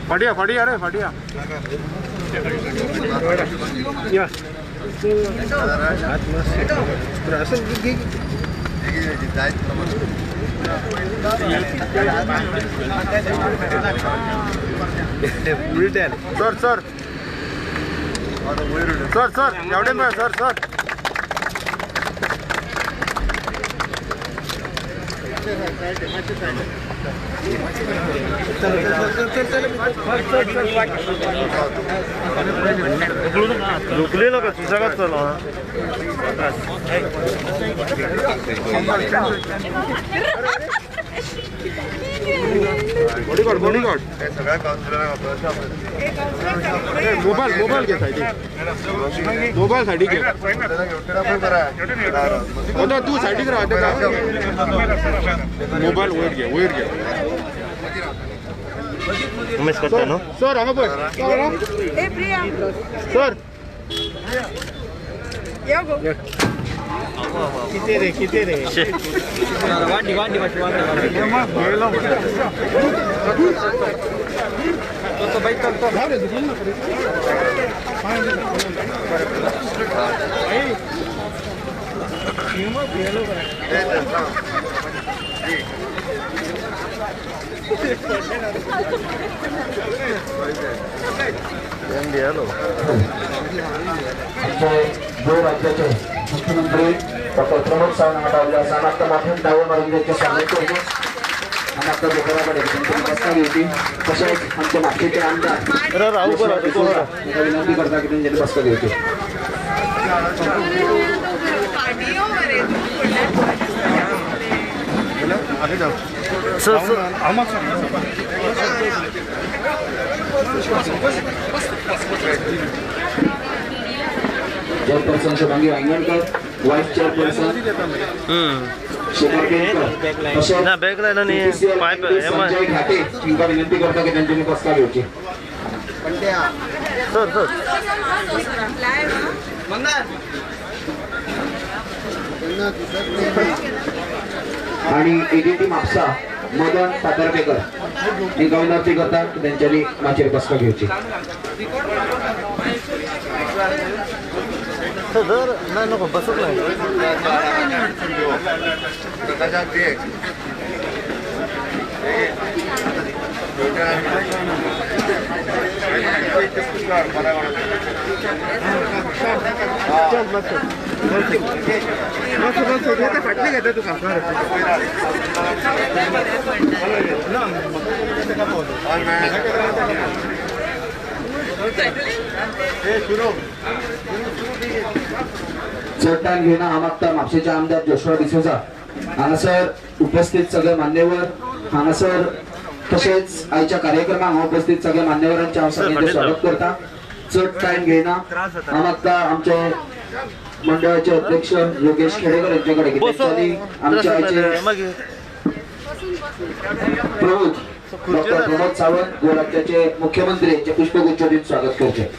फाटिया फाटिया रे फाटिया या sir sir sir sir एवढे मिळा सर सर रुकलेलं का तुझा का चला बॉडीगार्ड बॉडीगार्ड मोबाईल मोबाईल घे साईड मोबाईल साईड घे आता तू साईड राहते का मोबाईल वेट घे उमेश करता ना सर आम्हा बस सर किती रे वाटी तो बाईक चलतो दो राज्याचे मुख्यमंत्री डॉक्टर प्रमोद सावंत सामान्य माध्यम डावं मार्गाचे स्वागत करतो आणि आता दोघांकडे बसणारी होती तसेच आमच्या मागचे आमदार विनंती करता की त्यांनी बसणारी होती chairperson Shubhangi Wangankar vice chairperson Sanjay Ghate इंका विनंती करता की त्यांची बसका घ्यायची आणि एडीटी मापसा मदन सातारपेकर इंका विनंती करता की त्यांच्यानी माझी बसका घ्यायची सर नाही नको बसत नाही फाटले घेते तू चट्टान घेणं हा मागता म्हापशेचे आमदार जोशुआ डिसोजा हांगासर उपस्थित सगळे मान्यवर हांगासर तसेच आयच्या कार्यक्रमाक उपस्थित सगळे मान्यवरांचे हांव सगळ्यांचे स्वागत करता चड टाइम घेणं हा मागता आमचे मंडळाचे अध्यक्ष योगेश खेडेकर यांच्याकडे त्यांनी आमच्या आयचे प्रमुख डॉक्टर प्रमोद सावंत व राज्याचे मुख्यमंत्री यांचे पुष्पगुच्छ देऊन स्वागत करते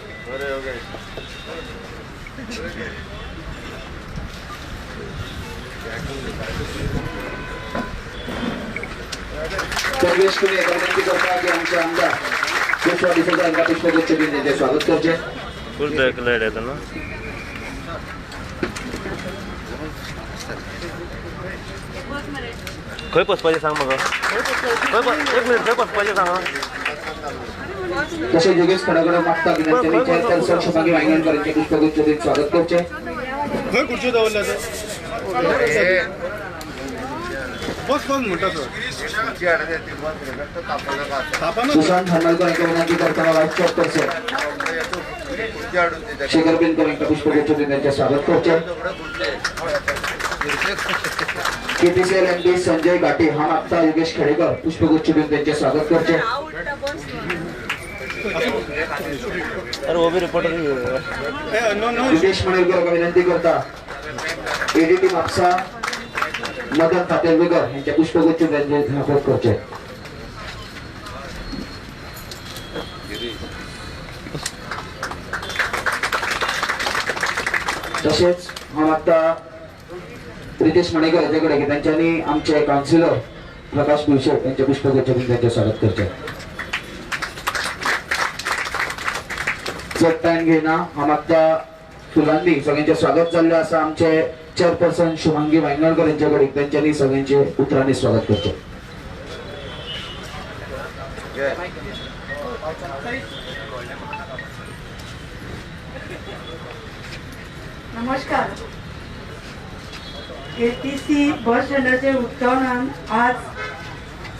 सर्वेश कुणी विनंती करता की आमचे आमदार जोशुआ डिसोजा यांना पुष्पगुच्छ देऊन त्यांचे स्वागत करते फुल बॅक लाईट येतो ना खंय बसपाचें सांग म्हाका एक मिनिट खंय बसपाचें सांगा तसे योगेश खडागडे मागता की त्यांच्या चेअरपर्सन शुभांगी वांगणकर यांचे पुष्पगुच्छ देऊन स्वागत करते खंय खुर्ची दवरल्या बस बस म्हणटा सुशांत हरमलकर यांच्या विनंती करताना वाईस चेअरपर्सन शेखर बेनकर यांचे पुष्पगुच्छ देऊन त्यांचे स्वागत करते केटीसीएल एमडी संजय घाटे हा मागता योगेश खेडेकर पुष्पगुच्छ देऊन त्यांचे स्वागत करते अरे वो भी रिपोर्टर योगेश मणेरकर विनंती करता एडीटी मापसा मदन फातेलवेकर यांच्या पुष्पगुच्छ त्यांचे स्वागत करते तसेच हा मागता रितेश मणेकर यांच्याकडे की त्यांच्यानी आमचे काउन्सिलर प्रकाश पुरुषे यांचे पुष्पगुच्छ देऊन त्यांचे स्वागत करते. चट्टान घेना हामागता फुलांनी सगळ्यांचे स्वागत चालले असा आमचे चेअरपर्सन शुभांगी वांगणकर यांच्याकडे त्यांच्यानी सगळ्यांचे उतरांनी स्वागत करते. नमस्कार. ATC बस स्टँडाचे उद्घाटन आज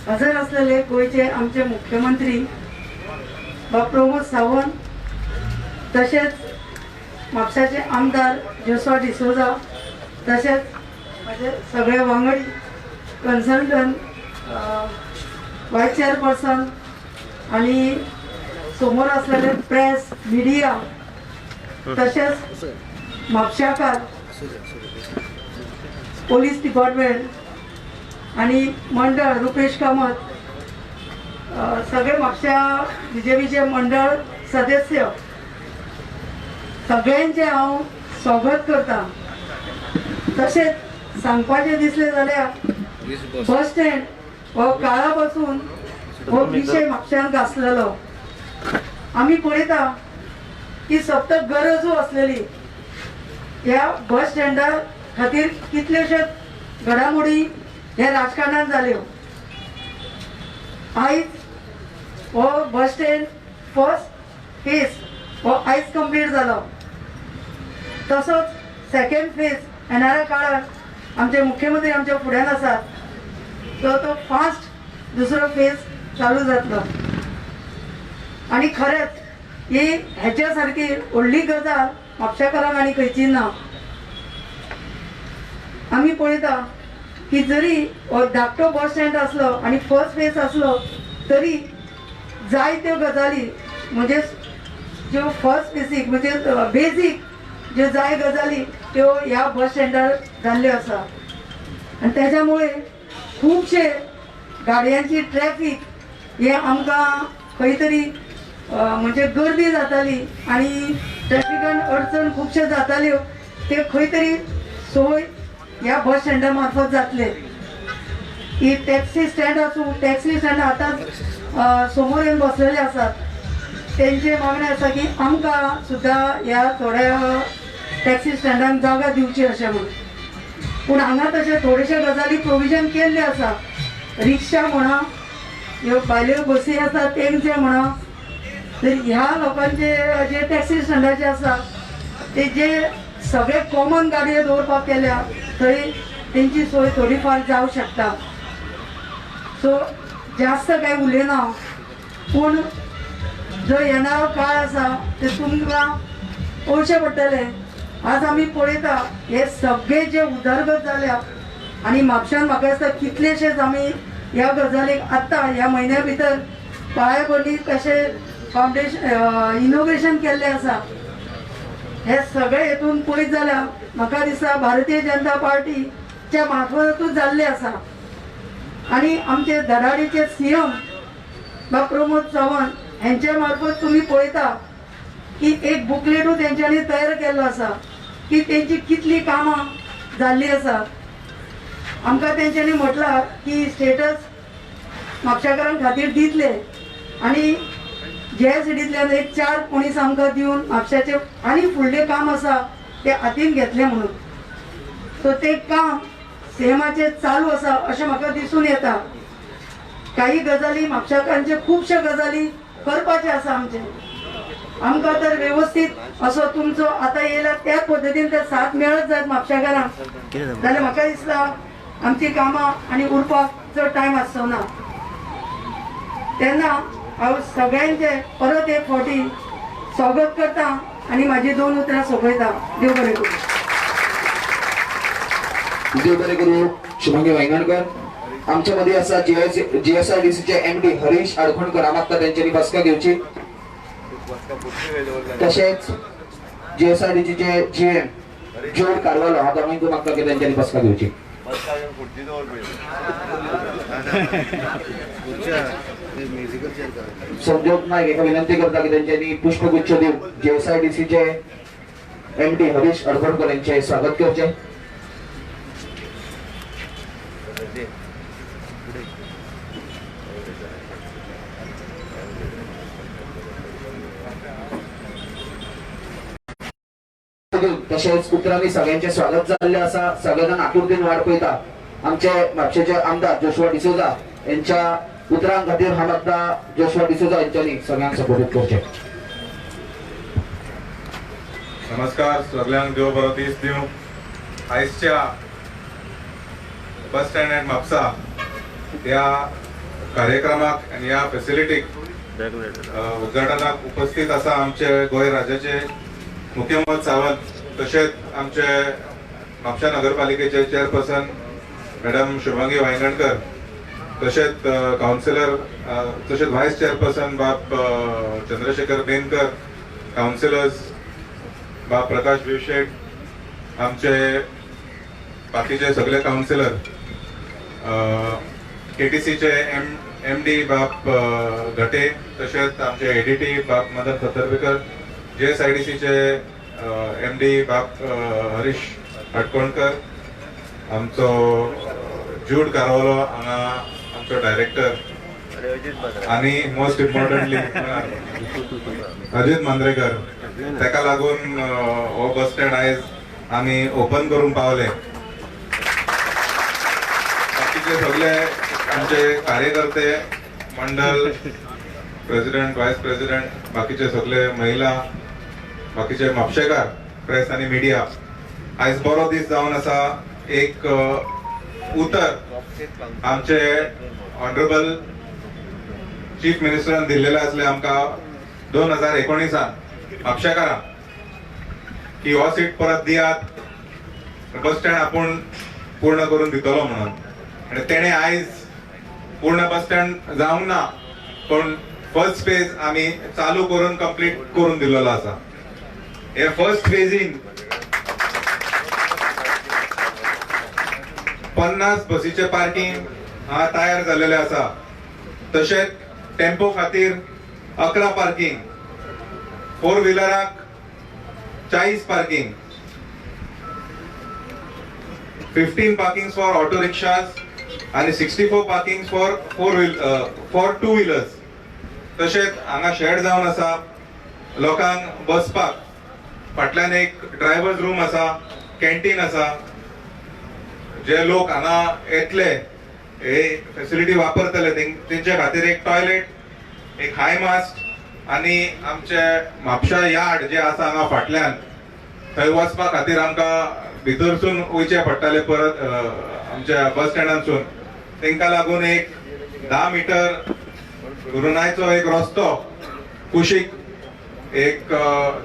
हजर असलेले गोयचे आमचे मुख्यमंत्री बा प्रमोद सावंत, तसेच म्हापशाचे आमदार जोसुआ डिसोजा, तसेच माझे सगळे वांगडी कन्सल्टंट, व्हाईस चेअरपर्सन आणि समोर असलेले प्रेस मीडिया, तसेच म्हापशाकार पोलीस डिपार्टमेंट आणि मंडळ रुपेश कामत, सगळे म्हापशा BJPचे मंडळ सदस्य सगळ्यांचे हांव स्वागत करता. तसेच सांगपाचें दिसलें जाल्यार बस स्टँड हो काळा पासून हो विशय म्हापशांत आसलेलो. आमी पळयता की सतत गरजू असलेली ह्या बस स्टँडा खातीर कितलेशेच घडामोडी ह्या राजकारणात जाल्यो. आयज हो बस स्टँड फर्स्ट फेज हो आयज कंप्लीट जालो. तसोच सेकंड फेज येणाऱ्या काळात आमचे मुख्यमंत्री आमच्या फुड्यान आसात, तो फास्ट दुसरो फेज चालू जातलो. आणि खरेंच ही हेच्या सारकी व्हडली गजाल म्हापशाकारांक आनी खंयची ना. आमी पळयता की जरी हो धाकटो बस स्टँड आसलो आनी फर्स्ट फेज आसलो तरी जायत्यो गजाली म्हणजे ज्यो फर्स्ट बेसीक म्हणजे बेजीक ज्यो जाय गजाली त्यो ह्या बस स्टँडार जाल्ल्यो आसा. आनी तेज्या खूबशे गाडयांची ट्रॅफिक हे आमकां खंय तरी म्हणजे गर्दी जाताली आनी ट्रॅफिकान अडचण खूबशे जाताल्यो, ते खंय तरी सोय ह्या बस स्टँडा मार्फत जातले. ही टॅक्सी स्टँड आसूं, टॅक्सी स्टँड आतांच समोर येवन बसलेले आसात. तेंचे मागणे आसा की आमकां सुद्दां ह्या थोड्या टॅक्सी स्टँडांक जागा दिवची अशें म्हणून. पूण हांगा तशे थोडेशे गजाली प्रोविजन केल्ले आसा. रिक्षा म्हणा, ह्यो भायल्यो बसी आसा तेंचे म्हणा, तर ह्या लोकांचे जे टॅक्सी स्टँडाचे आसा ते जे सगळे कॉमन गाडयो दवरपाक केल्या थंय तेंची सोय थोडी फार जावं शकता. सो जास्त काय उलयना, पूण जो येणारो काळ आसा ते तुमकां पळोवचें पडटले. आज आमी पळयता हे सगळे जे उदरगत जाल्या आनी म्हापशान म्हाका दिसता कितलेशेच आमी ह्या गजालीक आत्तां ह्या म्हयन्या भितर पांयपल्ली कशें फावंडेशन इनोग्रेशन केल्लें आसा. हे सगळे हेतून पळयत जाल्यार म्हाका दिसता भारतीय जनता पार्टीच्या मार्फतूच जाल्ले आसा. आनी आमचे धडाडीचे CM बा प्रमोद सावंत हेंच्या मार्फत तुम्ही पळयता की एक बुकलेटू तेंच्यांनी तयार केल्लो आसा की तेंची कितली कामां जाल्ली आसा. आमकां तेंच्यांनी म्हटलां की स्टेटस म्हापशाकारां खातीर दितले आनी JSDंतल्यान एक 4 मनीस आमकां दिवन म्हापशाचे आनी फुडलें काम आसा ते हातीन घेतलें म्हणून. सो ते काम CMचे चालू आसा अशें म्हाका दिसून येता. काही गजाली म्हापशाकारांचे खुबशे गजाली करपाचे आसा आमचे. आमकां तर वेवस्थीत असो तुमचो आतां येयला त्याच पद्दतीन ते साथ मेळत जायत म्हापशाकारांक, जाल्यार म्हाका दिसता आमची कामां आनी उरपाक चड टायम आसचो ना. तेन्ना हांव सगळ्यांचे परत एक फावटी स्वागत करता आनी म्हाजी 2 उतरां सोंपयता. देव बरें करूं. देव बरें करूं. शुभांगी वांगणकर आमच्या मध्ये असा GSRDCचे MD हरीश अडखोणकर आम्हाला त्यांच्यानी बसका घेवची. तसेच GSRDCचे GM जोड कारवालो हांव आमी म्हाका त्यांच्यानी बसका घेवची. संजोग नायक एका विनंती करता की त्यांच्यानी पुष्पगुच्छ देऊन GSRDCचे MD हरीश अडखोणकर यांचे स्वागत करचे. तसेच उतरांनी सगळ्यांचे स्वागत झाले असा सगळेजण आतुरतेन वाट पळयता आमचे म्हापशेचे आमदार जोशुआ डिसोजा यांच्या उतरां खातीर हांव मागता जोशुआ डिसोजा यांच्यानी सगळ्यांक सपोर्ट करचे. नमस्कार सगळ्यांक देव बरो दीस दिवं. आयजच्या बस स्टँड एंड म्हापसा ह्या कार्यक्रमाक आनी ह्या फॅसिलिटीक उद्घाटनाक उपस्थित आसा आमचे गोंय राज्याचे मुख्यमंत्री सावंत तशेंच आमचे म्हापशा नगरपालिकेचे चेअरपर्सन मॅडम शुभांगी वांयगणकर तशेंच कावन्सिलर तशेंच व्हायस चेअरपर्सन बाब चंद्रशेखर बेनकर कावन्सिलर्स बाब प्रकाश विवशेट आमचे बाकीचे सगळे कावन्सिलर केटीसीचे एमडी बाब घटे तशेंच आमचे एडीटी बाब मदन सतरबेकर JSIDCचे एमडी बाब हरीश हटकोणकर आमचो जूड कारवालो हांगा आमचो डायरेक्टर आनी मोस्ट इम्पॉर्टंटली अजित मांद्रेकर ताका लागून हो बस स्टँड आयज आमी ओपन करून पावले. बाकीचे सगळे आमचे कार्यकर्ते मंडळ प्रेसिडेंट व्हायस प्रेसिडेंट बाकीचे सगळे महिला बाकीचे म्हापशेकार प्रेस आणि मीडिया आयज बरो दीस जावन आसा. एक उतर आमचे ऑनरेबल चीफ मिनिस्टरान दिल्लेले आसले आमकां 2019 म्हापशेकारांक की हो सीट परत दियात बस स्टँड आपूण पूर्ण करून दितलो म्हणून आणि तेणे आयज पूर्ण बस स्टँड जावंक ना पण फर्स्ट फेज आमी चालू करून कंप्लीट करून दिलेलो आसा. हे फर्स्ट फेजीन 50 बसीचे पार्किंग तयार झालेले आसा. तशेंच टेम्पो खातीर 11 parking, 4 व्हिलराक 40 parking, 15 parking for auto rickshaws आणि 64 पार्किंग फॉर 2 व्हिलर्स. तशेंच हांगा शेड जावन आसा लोकांक बसपाक. फाटल्यान एक ड्रायव्हर्स रूम आसा, कॅन्टीन आसा. जे लोक हांगा येतले हे फॅसिलिटी वापरतले तेंचे खातीर एक टॉयलेट, एक हाय मास्ट आणि आमचे म्हापशा यार्ड जे आसा हांगा फाटल्यान थंय वचपा खातीर आमकां भितरसून वयचे पडटाले परत आमच्या बस स्टँडांतसून. तेंका लागून एक 10 मीटर रुनायचो एक रस्तो कुशीक एक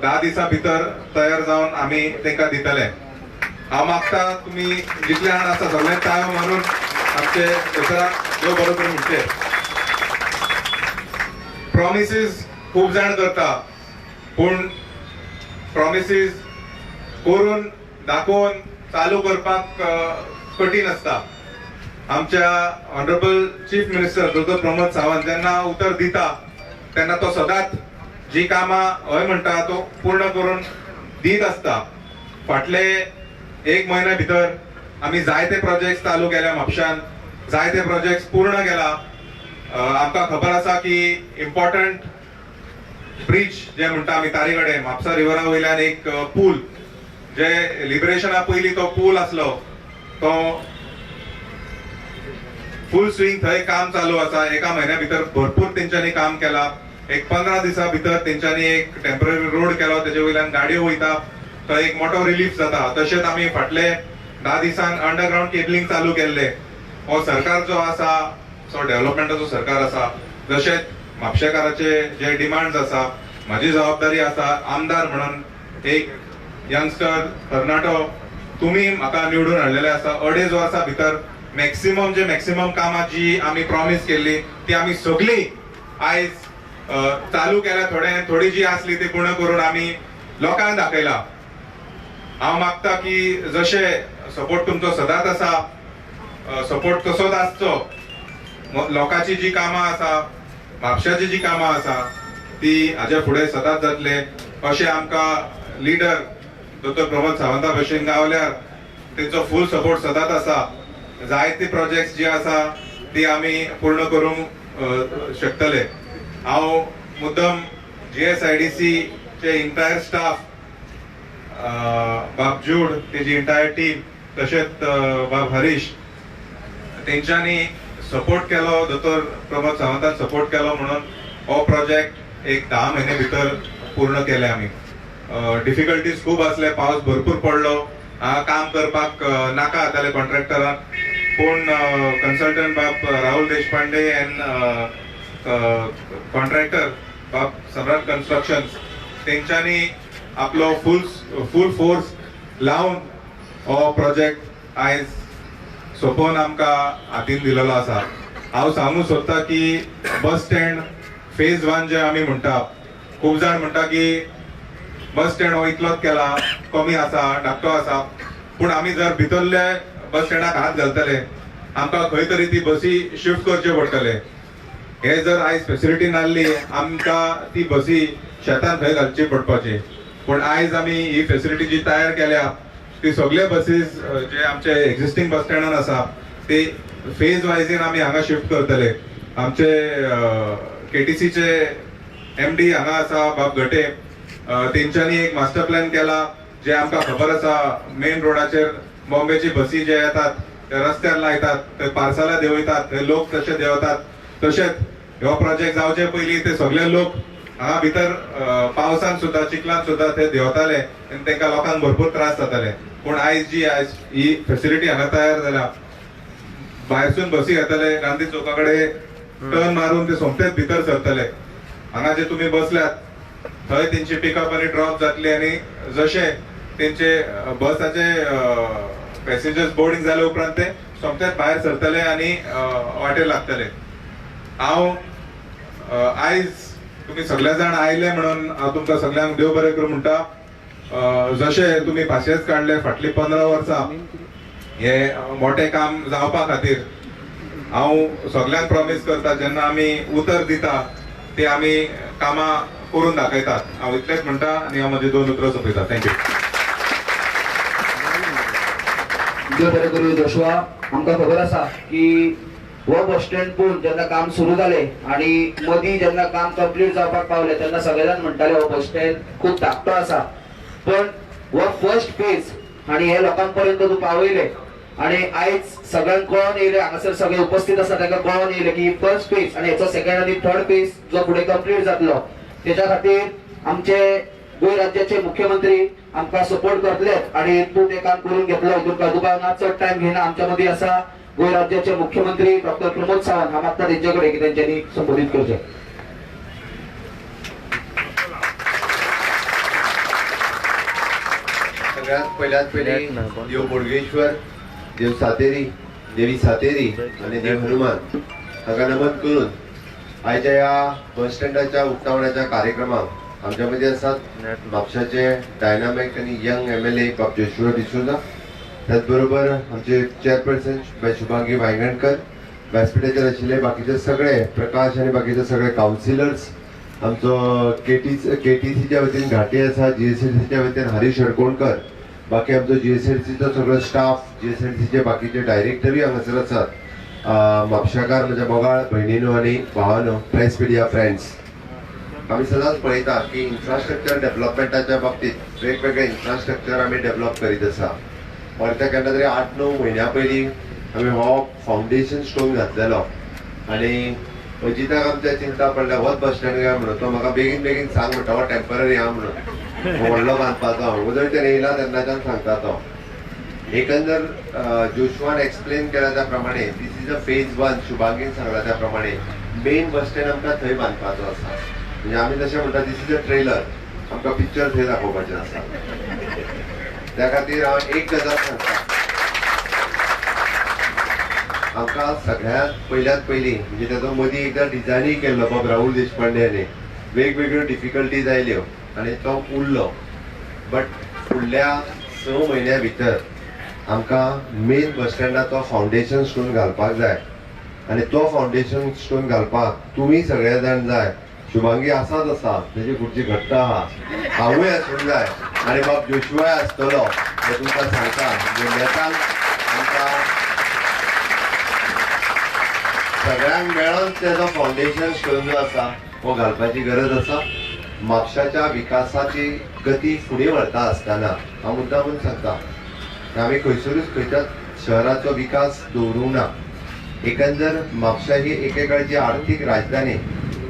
10 दिसा भितर तयार जावन आमी तेंका दितले. हांव मागता तुमी जितले जाण आसा सगळे ताळयो मारून आमचे दोतोराक देव बरो करून म्हणचे. प्रॉमिसीस खूब जाण करता पूण प्रॉमिसीस करून दाखोवन चालू करपाक कठीण आसता. आमच्या ऑनरेबल चीफ मिनिस्टर डॉ प्रमोद सावंत जेन्ना उतर दिता तेन्ना तो सदांच जी कामां हय म्हणटा तो पूर्ण करून दीत आसता. फाटले 1 म्हयन्या भितर आमी जायते प्रोजेक्ट चालू केल्या म्हापशान, जायते प्रोजेक्ट पूर्ण केला. आमकां खबर आसा की इम्पॉर्टंट ब्रिज जे म्हणटा आमी तारीगडे म्हापसा रिव्हरा वयल्यान एक पूल जे लिबरेशना पयलीं तो पूल आसलो तो फुल स्विंग थंय काम चालू आसा. 1 म्हयन्या भितर भरपूर तेंच्यांनी काम केला. एक 15 दिसा भितर तेंच्यांनी एक टेम्पररी रोड केलो, तेजे वयल्यान गाडयो वयता, थंय एक मोठो रिलीफ जाता. तशेंच आमी फाटले 10 दिसान अंडरग्राउंड केबलिंग चालू केल्ले. हो सरकार जो आसा तो डेव्हलपमेंटाचो सरकार आसा. जशेंच म्हापशेकाराचे जे डिमांड्स आसा, म्हाजी जबाबदारी आसा आमदार म्हणून एक यंगस्टर तरणाटो तुमी म्हाका निवडून हाडलेले आसा. 2.5 वर्सां भितर मॅक्सिमम कामां जी आमी प्रॉमिस केल्ली ती आमी सगळी आयज चालू केल्या. थोडी जी आसली ती पूर्ण करून आमी लोकांक दाखयला. हांव मागता की जशे सपोर्ट तुमचो सदांच आसा, सपोर्ट तसोच आसचो. लोकांची जी कामां आसा, म्हापशाची जी कामां आसा ती हाजे फुडें सदांच जातले अशें आमकां लिडर डॉ प्रमोद सावंता भशेन गावल्यार तेंचो फूल सपोर्ट सदांच आसा. जायती प्रोजेक्ट्स जी आसा ती आमी पूर्ण करूंक शकतले. हांव मुद्दम JSIDC चे इंटायर स्टाफ बाब जूड तेजी इंटायर टीम तशेंच बाब हरीश तेंच्यांनी सपोर्ट केलो, दोतोर प्रमोद सावंतान सपोर्ट केलो म्हणून हो प्रोजेक्ट एक 10 महिने भितर पूर्ण केले आमी. डिफिकल्टीज खूब असले, पावस भरपूर पडलो, काम करपाक नाका जाताले कॉन्ट्रॅक्टराक, पूण कन्सल्टंट बाब राहुल देशपांडे एंड कॉन्ट्रॅक्टर बाब सम्राट कन्स्ट्रक्शन्स तेंच्यांनी आपलो फूल फोर्स लावन हो प्रोजेक्ट आयज सोपोवन आमकां हातीन दिलेलो आसा. हांव सांगूं सोदता की बस स्टँड फेज 1 जे आमी म्हणटा, खूब जाण म्हणटा की बस स्टँड हो इतलोच केला, कमी आसा, धाकटो आसा, पूण आमी जर भितरले बस स्टँडाक हात घालतले आमकां खंय तरी ती बसी शिफ्ट करचे पडटले. हे जर आयज फेसिलिटी नासली आमकां ती बसी शेतान खंय घालची पडपाची, पूण आयज आमी ही फेसिलिटी जी तयार केल्या ती सगळे बसीस जे आमचे एक्झिस्टिंग बस स्टँडान आसा ते फेज वायजीन आमी हांगा शिफ्ट करतले. आमचे केटीसीचे MD हांगा आसा बाब घटे, तेंच्यांनी एक मास्टर प्लॅन केला जे आमकां खबर आसा. मेन रोडाचेर बॉम्बेची बसी जे येतात ते रस्त्यार लायतात, ते पार्सलां देंवयतात, ते लोक तशे देंवतात. तशेंच हो प्रोजेक्ट जावचे पयलीं ते सगळे लोक हांगा भितर पावसान सुद्धा चिखलान सुद्धा ते देंवताले आनी तांकां लोकांक भरपूर त्रास जाताले. पूण आयज ही फेसिलिटी हांगा तयार जाल्या, भायरसून बसी येतले, गांधी चौका कडेन टर्न मारून ते सोमतेच भितर सरतले. हांगा जे तुमी बसल्यात थंय तेंची पिकअप आनी ड्रॉप जातली आनी जशे तेंचे बसाचे पॅसेंजर्स बोर्डिंग जाले उपरांत ते सोमतेच भायर सरतले आनी वाटेर लागतले. हांव आयज तुम्ही सगळे जाण आयले म्हणून हांव तुमकां सगळ्यांक देव बरें करूं म्हणटा. जशे तुमी पाशेंस काडले फाटली 15 वर्सां हे मोठे काम जावपा खातीर, हांव सगळ्यांक प्रॉमिस करता जेन्ना आमी उतर दिता ते आमी कामां करून दाखयतात. हांव इतलेंच म्हणटा आनी हांव म्हजी 2 उतरां सोंपयता. थँक्यू. देव बरें करूं जोशुआ. आमकां खबर आसा की हो बस स्टँड पूण जेन्ना काम सुरू जाले आणि मदीं जेन्ना काम कंप्लीट जावपाक पावले तेन्ना सगळे जाण म्हणटाले हो बस स्टँड खूब धाकटो आसा, पण हो फर्स्ट फेज आणि हे लोकांपर्यंत तूं पावयले आणि आयज सगळ्यांक कळोन येयले, हांगासर सगळे उपस्थित आसा तांकां कळोन येयले की फर्स्ट फेज आणि हेचो सेकंड आणि थर्ड फेज जो फुडें कंप्लीट जातलो तेच्या खातीर आमचे गोंय राज्याचे मुख्यमंत्री आमकां सपोर्ट करतलेच आणि तूं तें काम करून घेतलो. तुका चड टायम घेना. आमच्या मदीं आसा गोंय राज्याचे मुख्यमंत्री डॉक्टर प्रमोद सावंत. हांव मागता तेंच्याकडे की तेंच्यांनी संबोधीत करचें. सगळ्यात पयली देव बोडगेश्वर, देव सातेरी, देवी सातेरी आणि देव हनुमान हाका नमन करून आयच्या या बस स्टँडाच्या उक्तावणाच्या कार्यक्रमाक आमच्या मध्ये आसात म्हापशाचे डायनामिक आणि यंग MLA बाब जोशुआ डिसोजा, त्याचबरोबर आमचे चेअरपर्सन बाय शुभांगी वांयगणकर, व्यासपीठाचेर आशिल्ले बाकीचे सगळे प्रकाश आणि बाकीचे सगळे काउन्सिलर्स, आमचो KTCच्या वतीन घाटी आसा, GSLCच्या वतीन हरीश हडकोणकर, बाकी आमचो GSLCचो सगळो स्टाफ, GSLCचे बाकीचे डायरेक्टरूय हांगासर आसात, म्हापशाकार म्हज्या मोगाळ भयणीनो आनी भावानो, प्रेस मिडिया फ्रेंड्स. आमी सदांच पळयता की इन्फ्रास्ट्रक्चर डेव्हलपमेंटाच्या बाबतीत वेगवेगळे इन्फ्रास्ट्रक्चर आमी डेव्हलप करीत आसा. परत्या केन्ना तरी 8-9 म्हयन्या पयलीं आमी हो फावंडेशन स्टोन घातलेलो आनी अजिताक आमच्या चिंता पडल्या होच बस स्टँड घ्या म्हणून. तो म्हाका बेगीन सांग म्हणटा हो टेम्पररी आहा म्हणून, व्हडलो बांदपाचो. उदय तेणे येयला तेन्नाच्यान सांगता तो. एकंदर जोशुआन एक्सप्लेन केला त्या प्रमाणे दीस इज अ फेज 1. शुभांगीन सांगला त्या प्रमाणे मेन बस स्टँड आमकां थंय बांदपाचो आसा. म्हणजे आमी तशें म्हणटा दीस इज अ ट्रेलर, आमकां पिक्चर थंय दाखोवपाचें आसा. त्या खातीर हांव एक गजाल सांगता, आमकां सगळ्यात पयल्यात पयलीं म्हणजे ताचो मदीं एकदां डिझायनूय केल्लो बाब राहुल देशपांडे हाणें. वेगवेगळ्यो डिफिकल्टीज आयल्यो आनी तो उरलो. बट फुडल्या 6 म्हयन्या भितर आमकां मेन बस स्टँडाचो फावंडेशन स्टोन घालपाक जाय आनी तो फावंडेशन स्टोन घालपाक तुमी सगळे जाण जाय. शुभांगी आसाच आसा, तेजी खुर्ची घट्ट आहा, हांवूय आसूंक जाय आनी बाब जोशुआय आसतलो हें तुमकां सांगता. म्हणजे नेतांक आमकां सगळ्यांक मेळोन तेजो फावंडेशन स्टोन जो आसा हो घालपाची गरज आसा. म्हापशाच्या विकासाची गती फुडें व्हरता आसतना हांव मुद्दामून सांगता आमी खंयसरूच खंयच्याच शहराचो विकास दवरूंक ना. एकंदर म्हापशा ही एकेकाळची आर्थीक राजधानी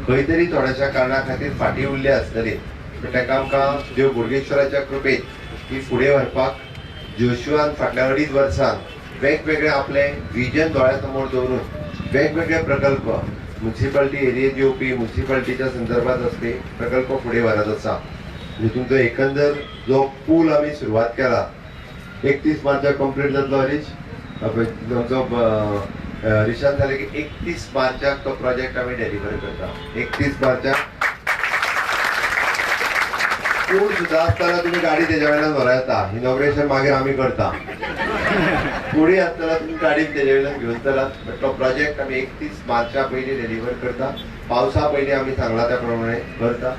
खंय तरी थोड्याशा कारणां खातीर फाटीं उरली आसतली, पूण ताका आमकां देव बोडगेश्वराच्या कृपेन ती फुडें व्हरपाक जोशुआन फाटल्या 2.5 वर्सांत वेगवेगळे आपले विजन दोळ्या समोर दवरून वेगवेगळे प्रकल्प म्युन्सिपालिटी एरियेत येवपी म्युन्सिपालिटीच्या संदर्भात असपी प्रकल्प फुडें व्हरत आसा. तुमचो एकंदर जो पूल आमी सुरवात केला 31 मार्चाक कंप्लीट जातलो. हरीश तुमचो रिशान जाले की 31 मार्चाक तो प्रोजेक्ट आमी डेलिव्हर करता. 31 मार्चाक पूल सुद्धा आसतना तुम्ही गाडी तेज्या वयल्यान व्हरा येता. इनॉग्रेशन मागीर आमी करता. पुढे आसतना तुम्ही गाडी तेज्या वयल्यान घेवन चलात. बट तो प्रोजेक्ट आमी 31 मार्चा पयलीं डेलिव्हर करता. पावसा पयलीं आमी सांगला त्या प्रमाणे करता.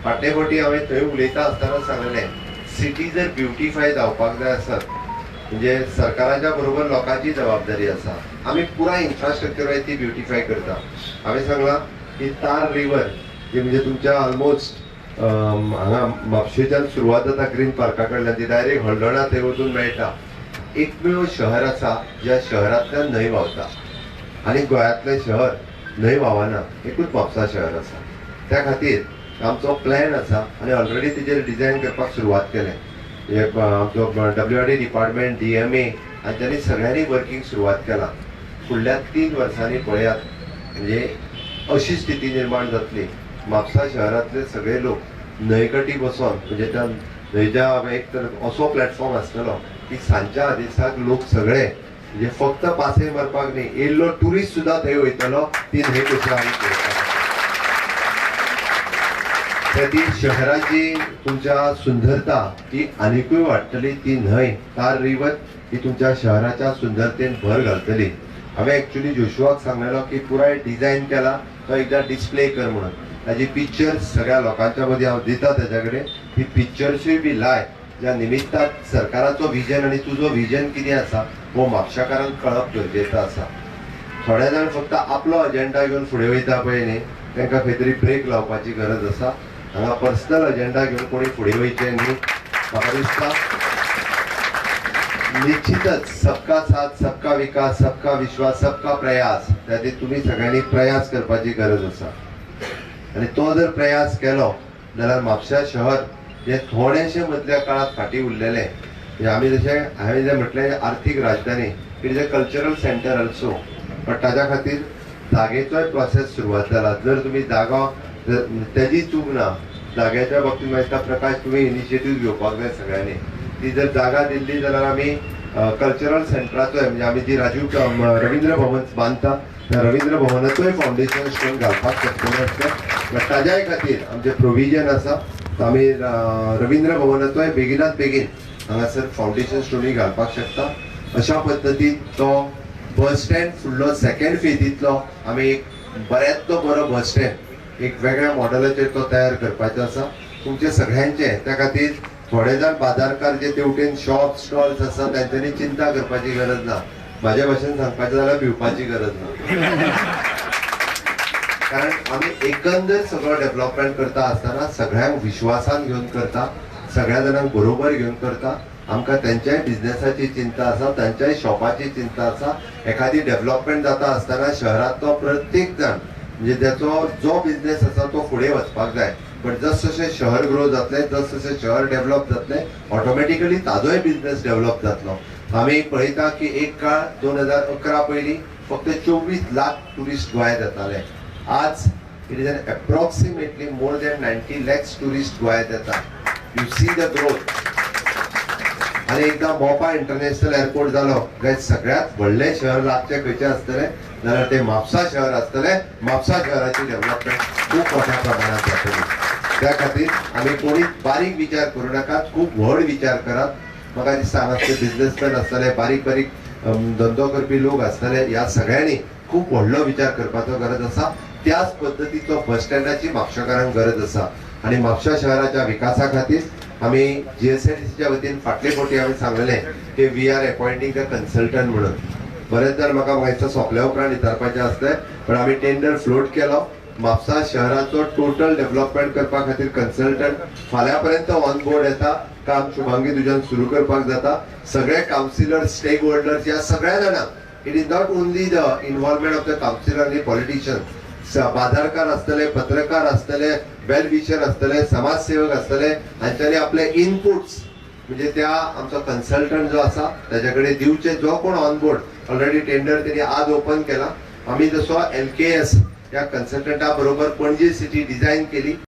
फाटले फावटी हांवें थंय उलयता आसतना सांगलें सिटी जर ब्युटिफाय जावपाक जाय आसत म्हणजे सरकाराच्या बरोबर लोकांची जबाबदारी आसा. आमी पुराय इन्फ्रास्ट्रक्चर ती ब्युटिफाय करता. हांवें सांगलां की तार रिवर जी म्हणजे तुमच्या ऑलमोस्ट हांगा म्हापशेच्यान सुरवात जाता ग्रीन पार्का कडल्यान ती डायरेक्ट हळदणा थंय वचून मेळटा. एकमेव शहर आसा ज्या शहरांतल्यान न्हंय व्हांवता आनी गोंयांतलें शहर न्हंय व्हांवना एकूच म्हापसा शहर आसा. त्या खातीर आमचो प्लॅन आसा आनी ऑलरेडी तेजेर डिझायन करपाक सुरवात केलें. आमचो WRD डिपार्टमेंट DMA हांच्यांनी सगळ्यांनी वर्किंग सुरवात केला. फुडल्या 3 वर्सांनी पळयात म्हणजे अशी स्थिती निर्माण जातली म्हापसा शहरांतले सगळे लोक न्हंयकटी बसोन म्हणजे त्या न्हंयच्या एक तर असो प्लॅटफॉर्म आसतलो की सांजच्या दिसाक लोक सगळे म्हणजे फक्त पासय मारपाक न्ही येयल्लो ट्युरिस्ट सुद्धा थंय वयतलो ती न्हंय कशी आमी पळयता. ती शहराची तुमच्या सुंदरता ही आनिकूय वाडटली. ती न्हंय तार रिवर ही तुमच्या शहराच्या सुंदरतेन भर घालतली. हांवें एक्चुअली जोशुआक सांगलेलो की पुराय डिझायन केला तो एकदा डिस्प्ले कर म्हणून. ताजी पिक्चर्स सगळ्या लोकांच्या मदीं हांव दिता तेज्या कडेन. ही पिक्चर्सूय बी लाय ज्या निमित्तान सरकाराचो विजन आनी तुजो विजन कितें आसा हो म्हापशाकारांक कळप गरजेचो आसा. थोडे जाण फक्त आपलो अजेंडा घेवन फुडें वयता पळय न्ही तांकां खंय तरी ब्रेक लावपाची गरज आसा. हांगा पर्सनल अजेंडा घेवन कोणी फुडें वयचें न्ही. म्हाका दिसता निश्चितच सबका साथ सबका विकास सबका विश्वास सबका प्रयास त्या खातीर तुमी सगळ्यांनी प्रयास करपाची गरज आसा. आनी तो जर प्रयास केलो जाल्यार म्हापशा शहर जे थोडेशे मदल्या काळात फाटीं उरलेले म्हणजे आमी जशें हांवें जें म्हटलें आर्थीक राजधानी it is a cultural centre also. But ताज्या खातीर जागेचोय प्रोसेस सुरवात जाला. जर तुमी जागो तेजी चूक ना जाग्याच्या बाबतीत म्हाका प्रकाश तुमी इनिशिएटीव घेवपाक जाय सगळ्यांनी. ती जर जागा दिल्ली जाल्यार आमी कल्चरल सेंटराचोय म्हणजे आमी जी रवींद्र भवन बांदता त्या रवींद्र भवनाचोय फावंडेशन स्टोन घालपाक शकतले आसता. बट ताज्याय खातीर आमचें प्रोविजन आसा. आमी रवींद्र भवनाचोय बेगिनात बेगीन हांगासर फावंडेशन स्टोनूय घालपाक शकता. अशा पद्दतीन तो बस स्टँड फुडलो 2nd फेजींतलो आमी एक बऱ्यांतलो बरो बस स्टँड एक वेगळ्या मॉडेलाचेर तो तयार करपाचो आसा तुमचे सगळ्यांचे. त्या खातीर थोडे जाण बाजारकार जे तेवटेन शॉप स्टॉल्स आसा तांच्यांनी चिंता करपाची गरज ना. म्हाज्या भाशेन सांगपाचें जाल्यार भिवपाची गरज ना. कारण आमी एकंदर सगळो डेव्हलपमेंट करता आसतना सगळ्यांक विश्वासान घेवन करता. सगळ्या जाणांक बरोबर घेवन करता. आमकां तेंच्याय बिझनेसाची चिंता आसा तांच्याय शॉपाची चिंता आसा. एखादी डेव्हलपमेंट जाता आसतना शहरांतलो प्रत्येक जाण म्हणजे त्याचो जो बिझनेस आसा तो फुडें वचपाक जाय. बट जसजशें शहर ग्रो जातलें जसजशें शहर डेव्हलप जातलें ऑटोमॅटिकली ताजोय बिझनेस डेव्हलप जातलो. आमी पळयता की एक काळ 2011 पयलीं फक्त 24 लाख टुरिस्ट गोंयांत येताले. आज it is an approximately more than 90 lakhs tourist गोंयांत येता. You see the growth. आनी एकदां मोपा इंटरनॅशनल एअरपोर्ट जालो काय सगळ्यात व्हडलें शहर लागचें खंयचें आसतलें जाल्यार तें म्हापसा शहर आसतलें. म्हापसा शहराची डेव्हलपमेंट खूब मोठ्या प्रमाणात जातली. त्या खातीर आमी कोणी बारीक विचार करूं नाकात. खूब व्हड विचार करात. म्हाका दिसता हांगासले बिझनेसमॅन आसतले बारीक बारीक धंदो करपी लोक आसतले ह्या सगळ्यांनी खूब व्हडलो विचार करपाचो गरज आसा. त्याच पद्दतीचो बस स्टँडाची म्हापशाकारांक गरज आसा. आनी म्हापशा शहराच्या विकासा खातीर आमी GSIDCच्या वतीन फाटले फावटी हांवें सांगलेलें की वी आर अपॉइंटींग अ कन्सल्टंट म्हणून. बरेच जाण म्हाका मागीर सोंपल्या उपरांत विचारपाचें आसलें पण आमी टेंडर फ्लोट केलो. म्हापसा शहराचो टोटल डेव्हलपमेंट करपा खातीर कन्सल्टंट फाल्यां पर्यंत ऑन बोर्ड येता. काम शुभांगी तुज्यान सुरू करपाक जाता. सगळे काउन्सिलर स्टेक होल्डर्स या सगळ्या जाणांक it is not only the involvement of the counsellor आणि पॉलिटिशियन्स, बाजारकार असतले, पत्रकार असतले, वेल विशर असतले, समाजसेवक असतले, हांच्यानी आपले इनपुट्स म्हणजे त्या आमचो कन्सल्टंट जो आसा त्याच्या कडेन दिवचे. जो कोण ऑन बोर्ड ऑलरेडी टेंडर त्यांनी आज ओपन केला. आम्ही जसो LKS या कन्सल्टंटा बरोबर पणजी सिटी डिझाईन केली.